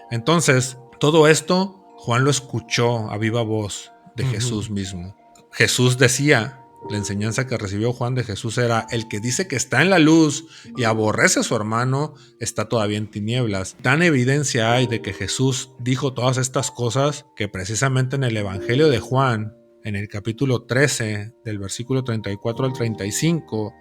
Entonces, todo esto Juan lo escuchó a viva voz de Jesús mismo. Jesús decía la enseñanza que recibió Juan de Jesús era: el que dice que está en la luz y aborrece a su hermano está todavía en tinieblas. Tan evidencia hay de que Jesús dijo todas estas cosas que precisamente en el Evangelio de Juan, en el capítulo 13, del versículo 34 al 35.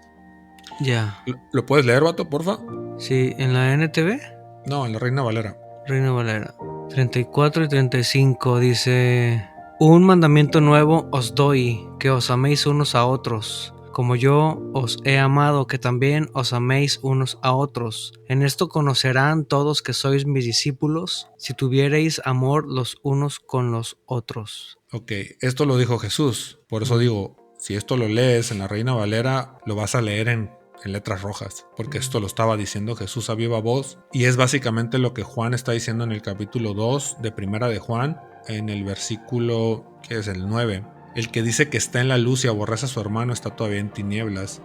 Ya. ¿Lo puedes leer, vato, porfa? Sí, ¿en la NTV? No, en la Reina Valera. Reina Valera. 34 y 35 dice: un mandamiento nuevo os doy, que os améis unos a otros, como yo os he amado, que también os améis unos a otros. En esto conocerán todos que sois mis discípulos, si tuviereis amor los unos con los otros. Ok, esto lo dijo Jesús. Por eso digo, si esto lo lees en la Reina Valera, lo vas a leer en letras rojas, porque esto lo estaba diciendo Jesús a viva voz, y es básicamente lo que Juan está diciendo en el capítulo 2 de Primera de Juan, en el versículo, que es el 9. El que dice que está en la luz y aborrece a su hermano está todavía en tinieblas.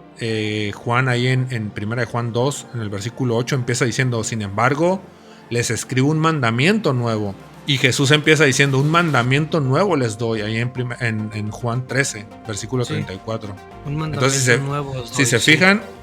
Juan ahí en Primera de Juan 2, en el versículo 8, empieza diciendo: sin embargo, les escribo un mandamiento nuevo. Y Jesús empieza diciendo: un mandamiento nuevo les doy, ahí en Juan 13, versículo 34. Un mandamiento nuevo os doy.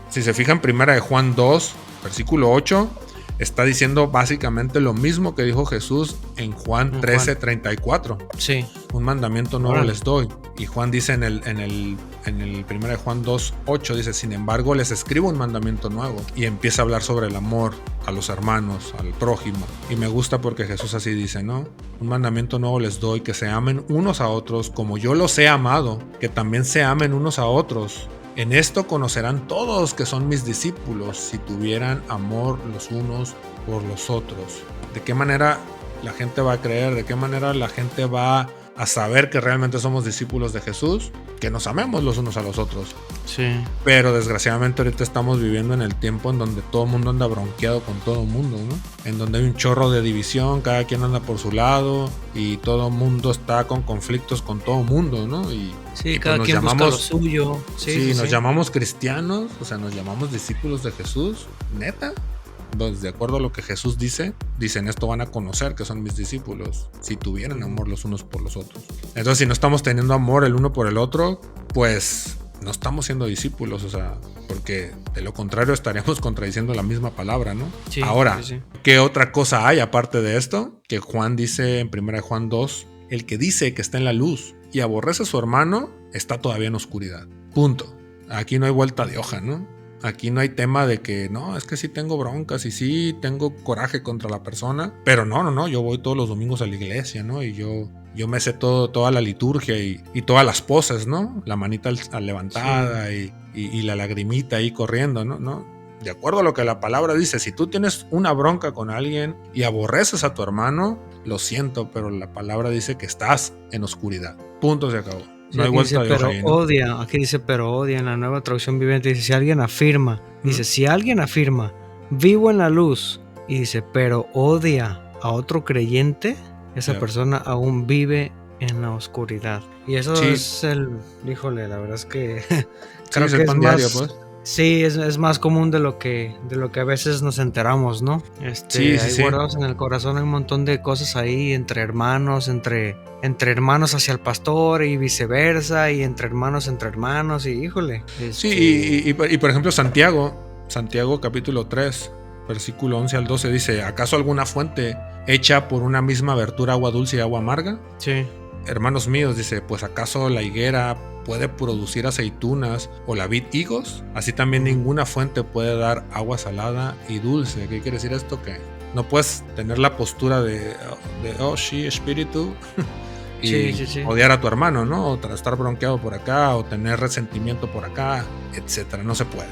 Si se fijan, Primera de Juan 2, versículo 8, está diciendo básicamente lo mismo que dijo Jesús en Juan 13, 34. Sí. Un mandamiento nuevo les doy. Y Juan dice en el Primera de Juan 2, 8, dice: sin embargo, les escribo un mandamiento nuevo. Y empieza a hablar sobre el amor a los hermanos, al prójimo. Y me gusta porque Jesús así dice, ¿no? Un mandamiento nuevo les doy, que se amen unos a otros como yo los he amado, que también se amen unos a otros. En esto conocerán todos que son mis discípulos, si tuvieran amor los unos por los otros. ¿De qué manera la gente va a creer? ¿De qué manera la gente va a saber que realmente somos discípulos de Jesús? Que nos amemos los unos a los otros. Sí. Pero desgraciadamente ahorita estamos viviendo en el tiempo en donde todo el mundo anda bronqueado con todo el mundo, ¿no? En donde hay un chorro de división, cada quien anda por su lado y todo el mundo está con conflictos con todo el mundo, ¿no? Y cada pues quien busca lo suyo. Sí, nos llamamos cristianos, o sea, nos llamamos discípulos de Jesús, neta. Entonces, de acuerdo a lo que Jesús dice, dicen: esto van a conocer que son mis discípulos, si tuvieran amor los unos por los otros. Entonces, si no estamos teniendo amor el uno por el otro, pues no estamos siendo discípulos, o sea, porque de lo contrario estaríamos contradiciendo la misma palabra, ¿no? Sí, ahora, sí. ¿Qué otra cosa hay aparte de esto? Que Juan dice en 1 Juan 2, el que dice que está en la luz y aborrece a su hermano está todavía en oscuridad. Punto. Aquí no hay vuelta de hoja, ¿no? Aquí no hay tema de que no, es que sí tengo broncas y sí tengo coraje contra la persona, pero no, yo voy todos los domingos a la iglesia, ¿no? Y yo me sé toda la liturgia y todas las poses, ¿no? La manita levantada y la lagrimita ahí corriendo, ¿no? De acuerdo a lo que la palabra dice, si tú tienes una bronca con alguien y aborreces a tu hermano, lo siento, pero la palabra dice que estás en oscuridad. Punto, se acabó. No hay vuelta de hoja ahí, ¿no? Odia, aquí dice pero odia, en la Nueva Traducción Viviente dice: si alguien afirma, vivo en la luz, y dice pero odia a otro creyente, esa persona aún vive en la oscuridad. Y eso es híjole, la verdad es que creo que es más, diario, pues. Sí, es más común de lo que a veces nos enteramos, ¿no? Guardados en el corazón hay un montón de cosas ahí entre hermanos, entre hermanos hacia el pastor y viceversa, y entre hermanos, y híjole. Sí, y por ejemplo Santiago capítulo 3, versículo 11 al 12 dice: ¿acaso alguna fuente hecha por una misma abertura agua dulce y agua amarga? Sí. Hermanos míos, dice, pues ¿acaso la higuera puede producir aceitunas o la vid higos? Así también ninguna fuente puede dar agua salada y dulce. ¿Qué quiere decir esto? Que no puedes tener la postura de oh sí, espíritu y odiar a tu hermano, ¿no? O estar bronqueado por acá, o tener resentimiento por acá, etcétera. No se puede.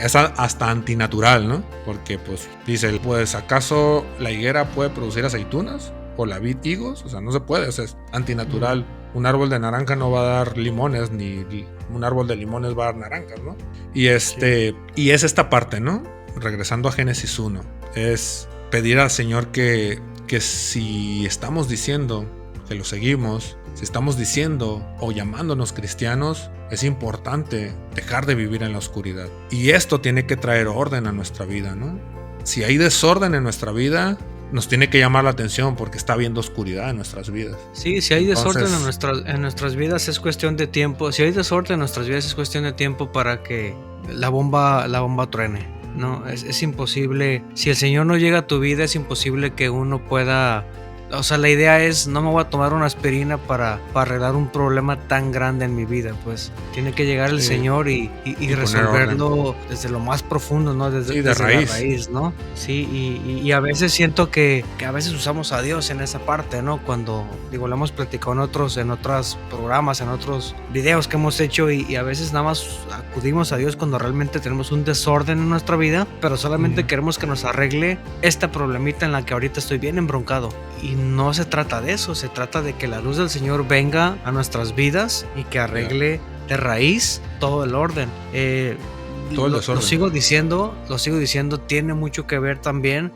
Es hasta antinatural, ¿no? Porque pues dice, pues ¿acaso la higuera puede producir aceitunas o la vid higos? O sea, no se puede, o sea, es antinatural. Un árbol de naranja no va a dar limones, ni un árbol de limones va a dar naranjas, ¿no? Y y es esta parte, ¿no? Regresando a Génesis 1, es pedir al Señor que si estamos diciendo que lo seguimos, si estamos diciendo o llamándonos cristianos, es importante dejar de vivir en la oscuridad. Y esto tiene que traer orden a nuestra vida, ¿no? Si hay desorden en nuestra vida, nos tiene que llamar la atención porque está habiendo oscuridad en nuestras vidas. Sí, si hay desorden en nuestras vidas es cuestión de tiempo. Si hay desorden en nuestras vidas es cuestión de tiempo para que la bomba truene. No, es imposible. Si el Señor no llega a tu vida, es imposible que uno pueda. O sea, la idea es, no me voy a tomar una aspirina para arreglar un problema tan grande en mi vida. Pues tiene que llegar el Señor y resolverlo desde lo más profundo, ¿no? Desde la raíz, ¿no? Sí, y a veces siento que a veces usamos a Dios en esa parte, ¿no? Cuando, digo, lo hemos platicado en otros programas, en otros videos que hemos hecho y a veces nada más acudimos a Dios cuando realmente tenemos un desorden en nuestra vida, pero solamente queremos que nos arregle esta problemita en la que ahorita estoy bien embroncado. Y no se trata de eso, se trata de que la luz del Señor venga a nuestras vidas y que arregle de raíz todo el orden. Todo el desorden. Lo sigo diciendo, tiene mucho que ver también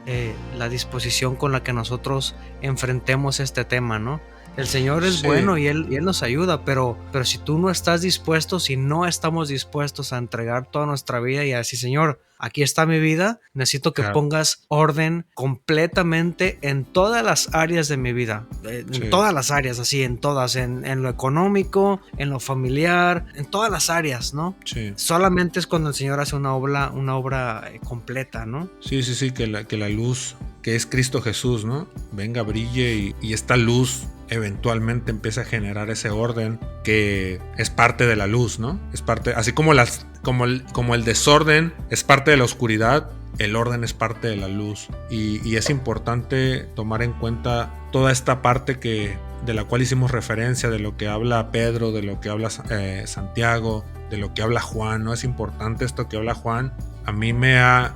la disposición con la que nosotros enfrentemos este tema, ¿no? El Señor es bueno y él nos ayuda, pero si tú no estás dispuesto, si no estamos dispuestos a entregar toda nuestra vida y a decir, Señor, aquí está mi vida, necesito que pongas orden completamente en todas las áreas de mi vida, en todas las áreas, así, en todas, en lo económico, en lo familiar, en todas las áreas, ¿no? Sí. Solamente es cuando el Señor hace una obra completa, ¿no? Sí, que la luz, que es Cristo Jesús, ¿no? Venga, brille y esta luz eventualmente empieza a generar ese orden que es parte de la luz, ¿no? Es parte, así como el desorden es parte de la oscuridad, el orden es parte de la luz. Y es importante tomar en cuenta toda esta parte de la cual hicimos referencia, de lo que habla Pedro, de lo que habla Santiago, de lo que habla Juan, ¿no? Es importante esto que habla Juan. A mí me ha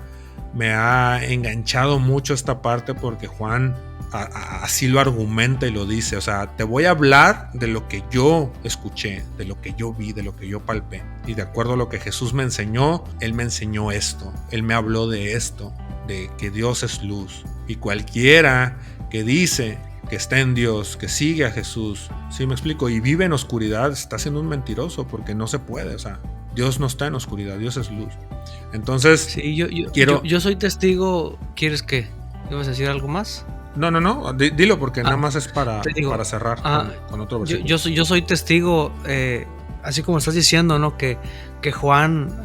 enganchado mucho esta parte porque Juan así lo argumenta y lo dice. O sea, te voy a hablar de lo que yo escuché, de lo que yo vi, de lo que yo palpé. Y de acuerdo a lo que Jesús me enseñó, Él me enseñó esto. Él me habló de esto, de que Dios es luz. Y cualquiera que dice que está en Dios, que sigue a Jesús, ¿sí me explico? Y vive en oscuridad, está siendo un mentiroso porque no se puede. O sea, Dios no está en oscuridad, Dios es luz. Entonces, sí, yo soy testigo. ¿Quieres que? ¿Ibas a decir algo más? No, dilo porque nada más es para cerrar con otro versículo. Yo soy testigo, así como estás diciendo, ¿no? Que Juan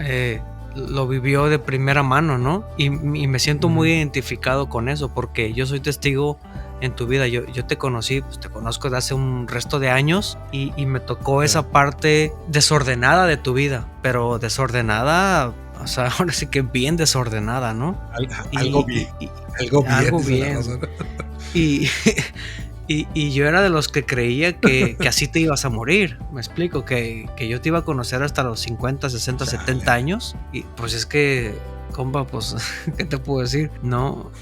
lo vivió de primera mano, ¿no? Y me siento muy identificado con eso porque yo soy testigo en tu vida. Yo te conocí, pues te conozco de hace un resto de años y me tocó esa parte desordenada de tu vida, pero desordenada, o sea, ahora sí que bien desordenada, ¿no? Algo bien. Y yo era de los que creía que así te ibas a morir. Me explico, que yo te iba a conocer hasta los 50, 60, 70 años. Y pues es que, compa, pues, ¿qué te puedo decir? No,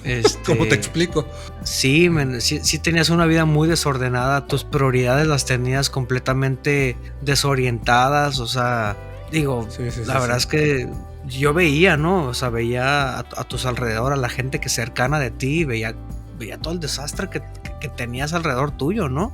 ¿cómo te explico? Sí, sí tenías una vida muy desordenada. Tus prioridades las tenías completamente desorientadas. O sea, digo, la verdad es que yo veía, ¿no? O sea, veía a tus alrededor, a la gente que cercana de ti, veía todo el desastre que tenías alrededor tuyo, ¿no?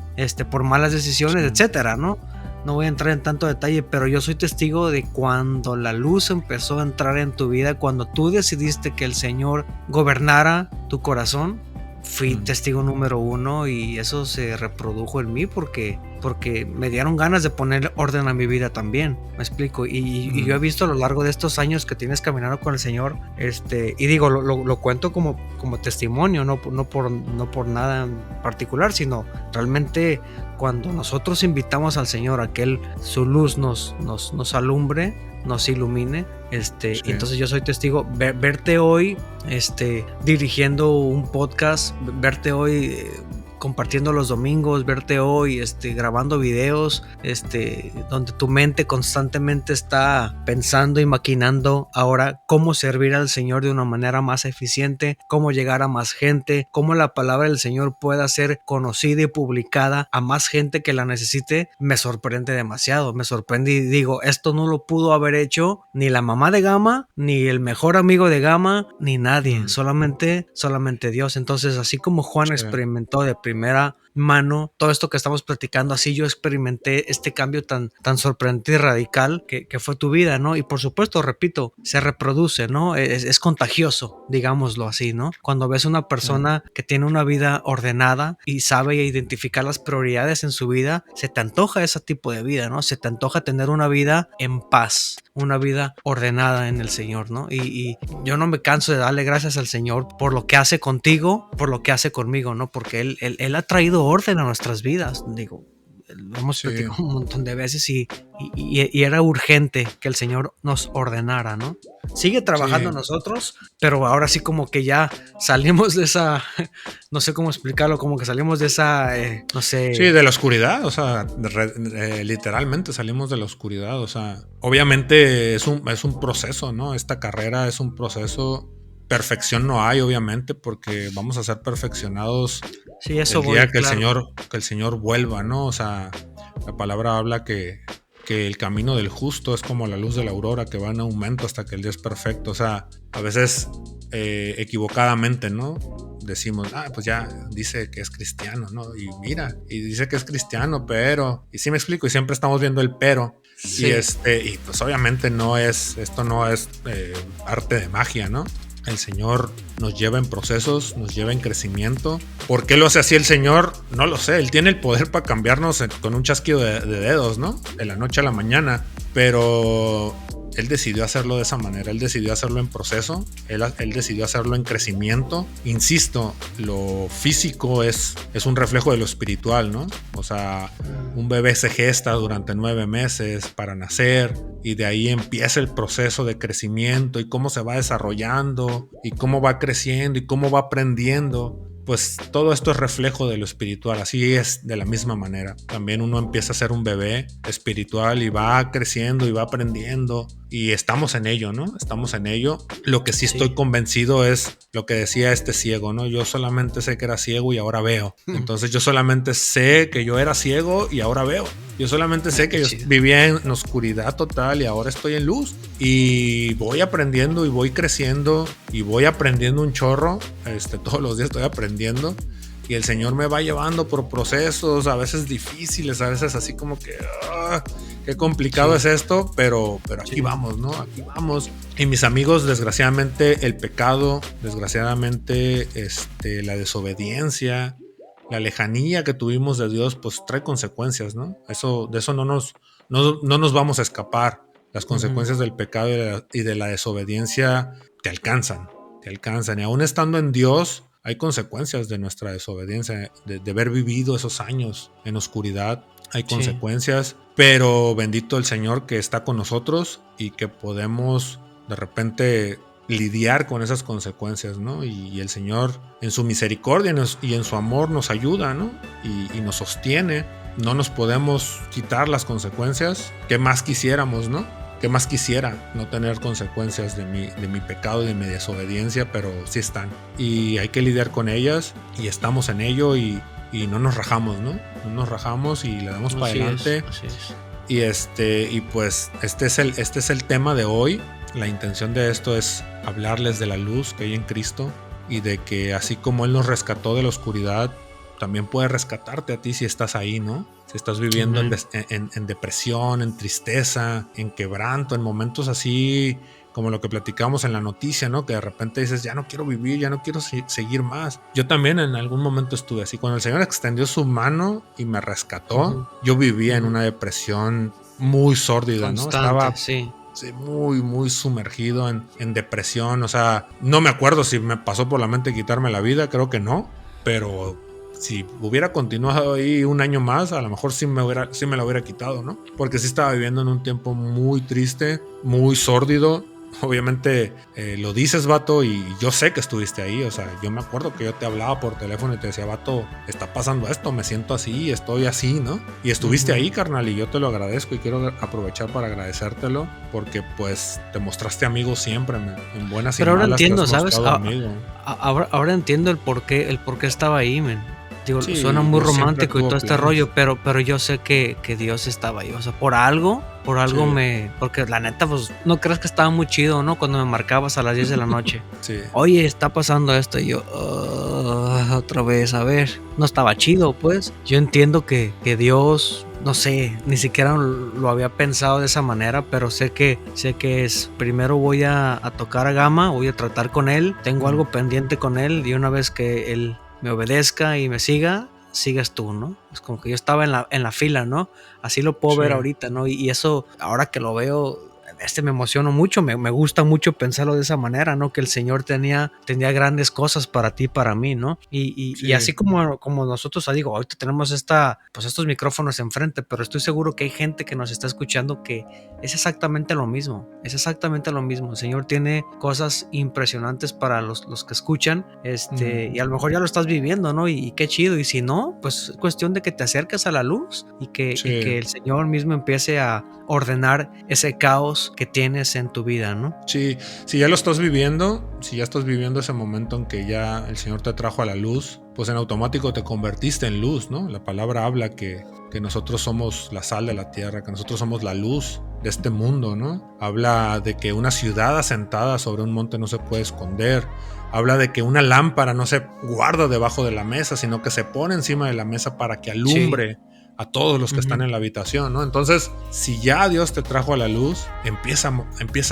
Por malas decisiones, etcétera, ¿no? No voy a entrar en tanto detalle, pero yo soy testigo de cuando la luz empezó a entrar en tu vida, cuando tú decidiste que el Señor gobernara tu corazón. Fui testigo número 1 y eso se reprodujo en mí porque me dieron ganas de poner orden a mi vida también, me explico, y yo he visto a lo largo de estos años que tienes caminando con el Señor, y digo, lo cuento como testimonio, no por nada en particular, sino realmente cuando nosotros invitamos al Señor a que Él, su luz nos alumbre, nos ilumine, entonces yo soy testigo, verte hoy dirigiendo un podcast, verte hoy compartiendo los domingos, verte hoy grabando videos, donde tu mente constantemente está pensando y maquinando ahora cómo servir al Señor de una manera más eficiente, cómo llegar a más gente, cómo la palabra del Señor pueda ser conocida y publicada a más gente que la necesite. Me sorprende demasiado, me sorprende y digo, esto no lo pudo haber hecho ni la mamá de Gama, ni el mejor amigo de Gama, ni nadie, solamente Dios. Entonces, así como Juan experimentó de primera mano todo esto que estamos platicando. Así yo experimenté este cambio tan sorprendente y radical que fue tu vida, ¿no? Y por supuesto, repito, se reproduce, ¿no? Es contagioso, digámoslo así, ¿no? Cuando ves una persona que tiene una vida ordenada y sabe identificar las prioridades en su vida, se te antoja ese tipo de vida, ¿no? Se te antoja tener una vida en paz, una vida ordenada en el Señor, ¿no? Y yo no me canso de darle gracias al Señor por lo que hace contigo, por lo que hace conmigo, ¿no? Porque Él ha traído orden a nuestras vidas, digo. Lo hemos platicado un montón de veces y era urgente que el Señor nos ordenara, ¿no? Sigue trabajando en nosotros, pero ahora sí como que ya salimos de esa, no sé cómo explicarlo, como que salimos de esa, no sé. Sí, de la oscuridad, o sea, literalmente salimos de la oscuridad, o sea, obviamente es un proceso, ¿no? Esta carrera es un proceso. Perfección no hay, obviamente, porque vamos a ser perfeccionados sí, eso el día que el Señor vuelva, ¿no? O sea, la palabra habla que el camino del justo es como la luz de la aurora, que va en aumento hasta que el día es perfecto. O sea, a veces equivocadamente, ¿no? Decimos, pues ya dice que es cristiano, ¿no? Y mira, y dice que es cristiano, pero... Y sí me explico, y siempre estamos viendo el pero. Sí. Y pues obviamente esto no es arte de magia, ¿no? El Señor nos lleva en procesos, nos lleva en crecimiento. ¿Por qué lo hace así el Señor? No lo sé. Él tiene el poder para cambiarnos con un chasquido de dedos, ¿no? De la noche a la mañana. Pero Él decidió hacerlo de esa manera. Él decidió hacerlo en proceso. Él decidió hacerlo en crecimiento. Insisto, lo físico es un reflejo de lo espiritual, ¿no? O sea, un bebé se gesta durante 9 meses para nacer. Y de ahí empieza el proceso de crecimiento y cómo se va desarrollando y cómo va creciendo y cómo va aprendiendo. Pues todo esto es reflejo de lo espiritual, así es de la misma manera. También uno empieza a ser un bebé espiritual y va creciendo y va aprendiendo y estamos en ello, ¿no? Estamos en ello. Lo que sí estoy convencido es lo que decía este ciego, ¿no? Yo solamente sé que era ciego y ahora veo. Entonces yo solamente sé que yo era ciego y ahora veo. Yo solamente sé que yo vivía en oscuridad total y ahora estoy en luz. Y voy aprendiendo y voy creciendo y voy aprendiendo un chorro. Todos los días estoy aprendiendo. Y el Señor me va llevando por procesos, a veces difíciles, a veces así como que... qué complicado es esto, pero aquí vamos, ¿no? Aquí vamos. Y mis amigos, desgraciadamente, el pecado, desgraciadamente, la desobediencia... La lejanía que tuvimos de Dios pues trae consecuencias, ¿no? De eso no nos vamos a escapar. Las consecuencias del pecado y de la desobediencia te alcanzan. Y aún estando en Dios hay consecuencias de nuestra desobediencia, de haber vivido esos años en oscuridad. Hay consecuencias, pero bendito el Señor que está con nosotros y que podemos de repente... lidiar con esas consecuencias, ¿no? Y el Señor en su misericordia y en su amor nos ayuda, ¿no? Y nos sostiene. No nos podemos quitar las consecuencias. ¿Qué más quisiéramos, no? ¿Qué más quisiera no tener consecuencias de mi pecado y de mi desobediencia? Pero sí están. Y hay que lidiar con ellas y estamos en ello y no nos rajamos, ¿no? No nos rajamos y le damos para adelante. Así es. Y pues este es el tema de hoy. La intención de esto es hablarles de la luz que hay en Cristo y de que así como Él nos rescató de la oscuridad, también puede rescatarte a ti si estás ahí, ¿no? Si estás viviendo en depresión, en tristeza, en quebranto, en momentos así como lo que platicamos en la noticia, ¿no? Que de repente dices, ya no quiero vivir, ya no quiero seguir más. Yo también en algún momento estuve así. Cuando el Señor extendió su mano y me rescató, yo vivía en una depresión muy sórdida, constante, ¿no? Estaba... Sí, muy, muy sumergido en depresión. O sea, no me acuerdo si me pasó por la mente quitarme la vida, creo que no. Pero si hubiera continuado ahí un año más, a lo mejor sí me la hubiera quitado, ¿no? Porque sí estaba viviendo en un tiempo muy triste, muy sórdido. Obviamente lo dices, vato, y yo sé que estuviste ahí. O sea, yo me acuerdo que yo te hablaba por teléfono y te decía, vato, está pasando esto, me siento así, estoy así, ¿no? Y estuviste ahí, carnal, y yo te lo agradezco y quiero aprovechar para agradecértelo porque pues te mostraste amigo siempre, en buenas y malas. Pero ahora entiendo, ¿sabes? Ahora entiendo el por qué estaba ahí, men. Digo, sí, suena muy romántico y todo este rollo, pero yo sé que Dios estaba ahí. O sea, por algo porque la neta, pues, no crees que estaba muy chido, ¿no? Cuando me marcabas a las 10 de la noche. Sí. Oye, está pasando esto y yo... empiezas otra vez a ver. No estaba chido, pues. Yo entiendo que Dios, no sé, ni siquiera lo había pensado de esa manera, pero sé que es, primero voy a tocar a Gama, voy a tratar con él, tengo algo pendiente con él, y una vez que él me obedezca y me siga, sigues tú, ¿no? Es como que yo estaba en la fila, ¿no? Así lo puedo ver ahorita, ¿no? Y eso, ahora que lo veo, me emociono mucho, me gusta mucho pensarlo de esa manera, ¿no? Que el Señor tenía grandes cosas para ti, para mí, ¿no? Y así como nosotros, digo, ahorita tenemos estos micrófonos enfrente, pero estoy seguro que hay gente que nos está escuchando que es exactamente lo mismo, El Señor tiene cosas impresionantes para los que escuchan, y a lo mejor ya lo estás viviendo, ¿no? Y qué chido, y si no, pues es cuestión de que te acerques a la luz y que el Señor mismo empiece a ordenar ese caos que tienes en tu vida, ¿no? Sí, si ya lo estás viviendo, si ya estás viviendo ese momento en que ya el Señor te trajo a la luz, pues en automático te convertiste en luz, ¿no? La palabra habla que nosotros somos la sal de la tierra, que nosotros somos la luz de este mundo, ¿no? Habla de que una ciudad asentada sobre un monte no se puede esconder. Habla de que una lámpara no se guarda debajo de la mesa, sino que se pone encima de la mesa para que alumbre a todos los que están en la habitación, ¿no? Entonces, si ya Dios te trajo a la luz, empieza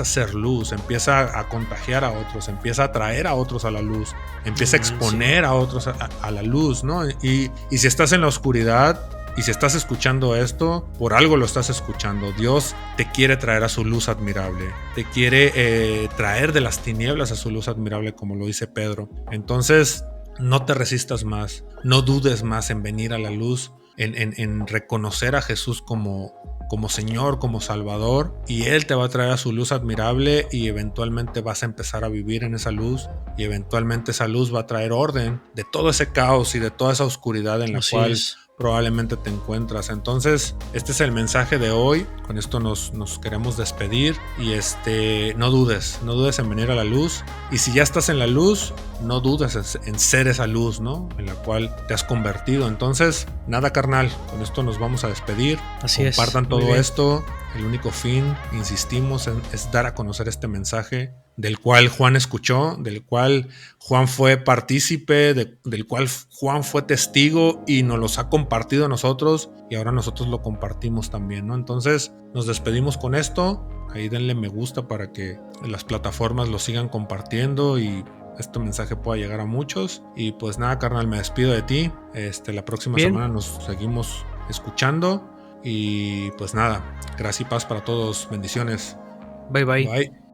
a ser luz, empieza a contagiar a otros, empieza a atraer a otros a la luz, empieza a exponer a otros a la luz, ¿no? Y si estás en la oscuridad, y si estás escuchando esto, por algo lo estás escuchando. Dios te quiere traer a su luz admirable. Te quiere traer de las tinieblas a su luz admirable, como lo dice Pedro. Entonces, no te resistas más. No dudes más en venir a la luz, en reconocer a Jesús como Señor, como Salvador. Y Él te va a traer a su luz admirable y eventualmente vas a empezar a vivir en esa luz. Y eventualmente esa luz va a traer orden de todo ese caos y de toda esa oscuridad en la cual probablemente te encuentras. Entonces, este es el mensaje de hoy. Con esto nos queremos despedir. Y no dudes en venir a la luz. Y si ya estás en la luz, no dudes en ser esa luz, ¿no? En la cual te has convertido. Entonces, nada, carnal, con esto nos vamos a despedir. Compartan todo esto. El único fin, insistimos, es dar a conocer este mensaje del cual Juan escuchó, del cual Juan fue partícipe, del cual Juan fue testigo y nos los ha compartido a nosotros, y ahora nosotros lo compartimos también, ¿no? Entonces nos despedimos con esto. Ahí denle me gusta para que las plataformas lo sigan compartiendo y este mensaje pueda llegar a muchos. Y pues nada, carnal, me despido de ti. La próxima semana nos seguimos escuchando. Y pues nada, gracias y paz para todos. Bendiciones. Bye. Bye.